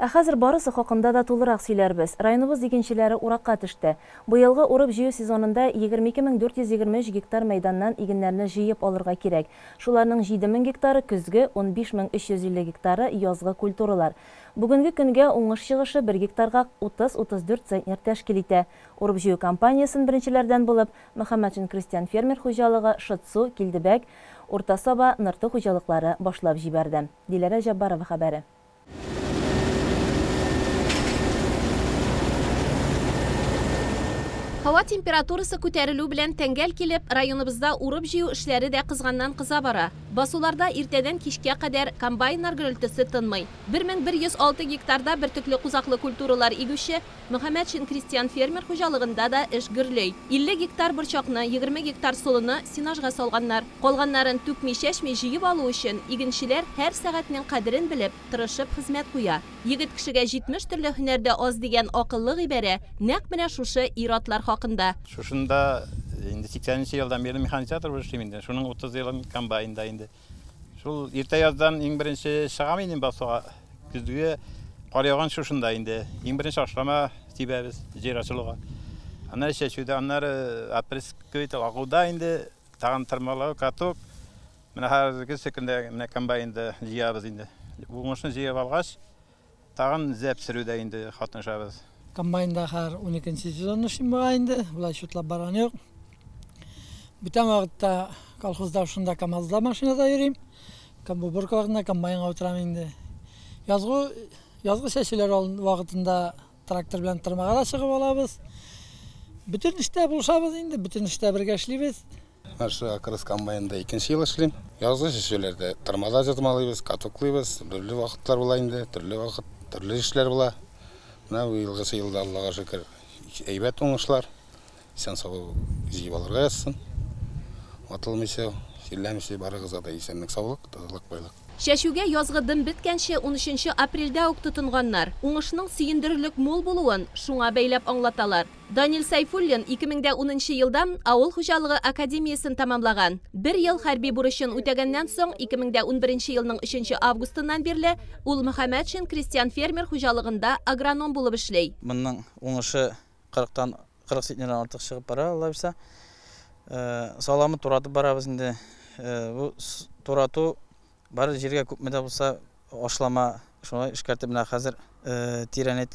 Хәзер барысы хакында да тулырак сөйләрбез. Районыбыз игенчеләре уракка төште. Быелгы урып җыю сезонында 22423 гектар мәйданнан игеннәрне җыеп алырга кирәк. Шуларның 7000 гектары көзге, 15350 гектары язгы культуралар. Бүгенге көнгә уңыш чыгышы 1 гектарга 30-34 центнер тәшкил итә. Урып җыю кампаниясын беренчеләрдән булып Мөхәммәтшин крестьян фермер хуҗалыгы, Шытсу, Килдебәк, Уртасаба, Нырты хуҗалыклары башлап җибәрде. Диләрә Җаббарова хәбәре. Hava температурасы күтәрелү белән тәңгәл килеп, районыбызда урып җыю эшләре дә кызганнан кыза бара. Басуларда иртәдән кичкә кадәр комбайннар гөрелтесе тынмый. 1106 гектарда бертөкле кузаклы культуралар игүче Мөхәммәтшин крестьян фермер хуҗалыгында да эш гөрләй. 50 гектар борчакны, 20 гектар солыны синажга салганнар. Калганнарын түкми-чәчми җыеп алу өчен игенчеләр һәр сәгатьнең кадерен белеп, тырышып хезмәт куя. Егет кешегә 70 төрле һөнәрдә аз дигән акыллы гыйбәрә нәкъ менә шушы ир-атлар хакында. Шушында инде 80 елдан бeri механизатор булып эшлим инде. Шуның 30 елын комбайнда инде. Шул иртә яздан иң беренче чыгам инде басуга. Көзгә кар яган шушында инде. Иң беренче ашлама тибәбез җир ачылуга. Аны чәчүдә, аннары апреск көйтә агуда инде тагын тырмалау, каток. Менә хәзерге секундә менә комбайнда җыябыз инде. Уңышны җыеп алгач, тагын зәп сөрүдә инде хатыншабыз. Комбайнда һәр 12 сезонны шимба инде, булай шутлап барган юк. Бүтән вакытта колхозда шунда КамАЗда машинада йөрим. Бу вакытта комбайнга утырам инде. Язгы чәчүләр вакытында трактор белән тырмага да чыгып алабыз. Бүтән эштә булышабыз инде, бүтән эштә бергә эшлибез. Нашы акрыс комбайнда 2нче ел эшлим. Язгы чәчүләрдә тырмада җытмалыйбыз, катоклыйбыз. Төрле вакытлар була инде, төрле вакыт, төрле эшләр була. Менә бу елда Аллага шөкер әйбәт уңышлар. Исән сау җыеп алырга язсын. Атылмыйча, силләмичә барыгызга да исәнлек, саулык, тазалык, байлык. Чәчүгә язгы дым беткәнче 13 апрельдә ук тотынганнар. Уңышның сөендерерлек мул булуын шуңа бәйләп аңлаталар. Данил Сайфуллин 2010 елдан Авыл хуҗалыгы академиясын тамамлаган. 1 ел хәрби бурычын үтәгәннән соң 2011 елның 3 августыннан бирле ул Мөхәммәтшин крестьян фермер хуҗалыгында агроном булып эшләй. Монның уңышы 40 центнердан артык чыгып бара, Алла билсә. Саламы туратып барабыз инде. Бу турату бар җиргә күпме дә булса ашлама шулай эшкәртеп менә хәзер тирәнәйт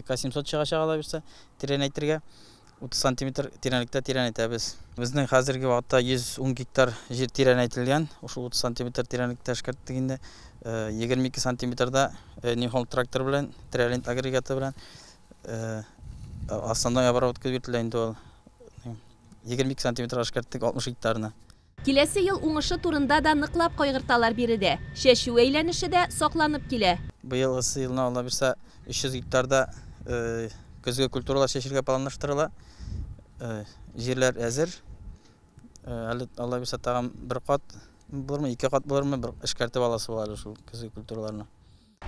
К700 чыгачак ала бирсә, тирәнәйтергә 30 см тирәнлектә тирәнәйтәбез. Безнең хәзерге вакытта 110 гектар җир тирәнәйтелгән. Ошол 30 см тирәнлектә эшкәрттек инде. 22 см-да Нихол трактор белән, тирәнәйт агрегаты белән основной оборотка бирелә инде ул. 22 см эшкәрттек 60 гектарны. Киләсе ел уңышы турында да ныклап кайгырталар биредә. Чәчү әйләнеше дә сакланып килә. Быелгысы елны Алла бирсә 300 гектарда көзгө культуралар чәчергә планлаштырыла. Җирләр әзер. Әле Алла бирсә тагын 1 кат булырмы, 2 кат булырмы, бер эшкәртеп аласы бар шул көзгө культураларны.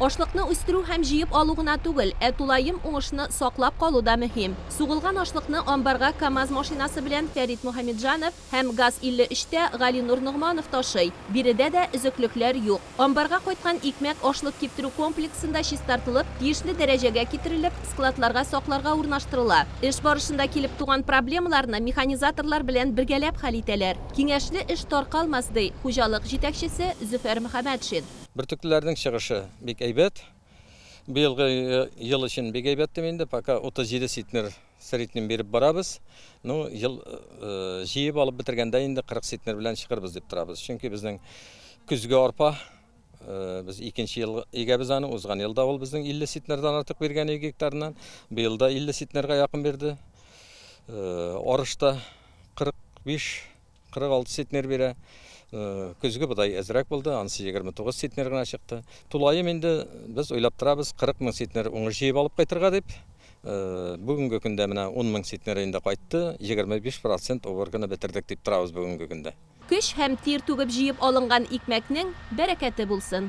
Ашлыкны үстерү һәм җыеп алу гына түгел, тулаем уңышны саклап калу да мөһим. Сугылган ашлыкны амбарга КамАЗ машинасы белән Фәрит Мөхәммәтҗанов һәм ГАЗ-53-тә Галинур Нугманов ташый. Биредә дә өзеклекләр юк. Амбарга кайткан икмәк ашлык киптерү комплексында чистартылып, тиешле дәрәҗәгә китерелеп, складларга сакларга урнаштырыла. Эш барышында килеп туган проблемаларны механизаторлар белән бергәләп хәл итәләр. Киңәшле эш таркалмас ди хуҗалык җитәкчесе Зөфәр Мөхәммәтшин. Бертөкләрнең чыгышы бик әйбәт. Быелгы ел өчен бик әйбәт инде, пока 37 ситнер среднем берип барабыз. Ну, ел җыеп алып бетергәндә инде 40 ситнер белән чыгырбыз дип торабыз. Чөнки безнең көзгө арпа без 2нче ел игәбез аны, узган елда ул безнең 50 ситнердан артык бергән гектарыннан, быелда 50 ситнерга якын берде. Арышта 45-46 ситнер бирә. Көзгө будай әзрәк булды, анысы 29 ситнер гына чыкты. Тулайым инде без уйлап торабыз 40 мең ситнер уңыш җыеп алып кайтырга дип. Бүгенге көндә менә 10 мең ситнер инде кайтты, 25% оборганы бетердек дип торабыз бүгенге көндә. Көч һәм тир түгеп җыеп алынган икмәкнең бәрәкәте булсын.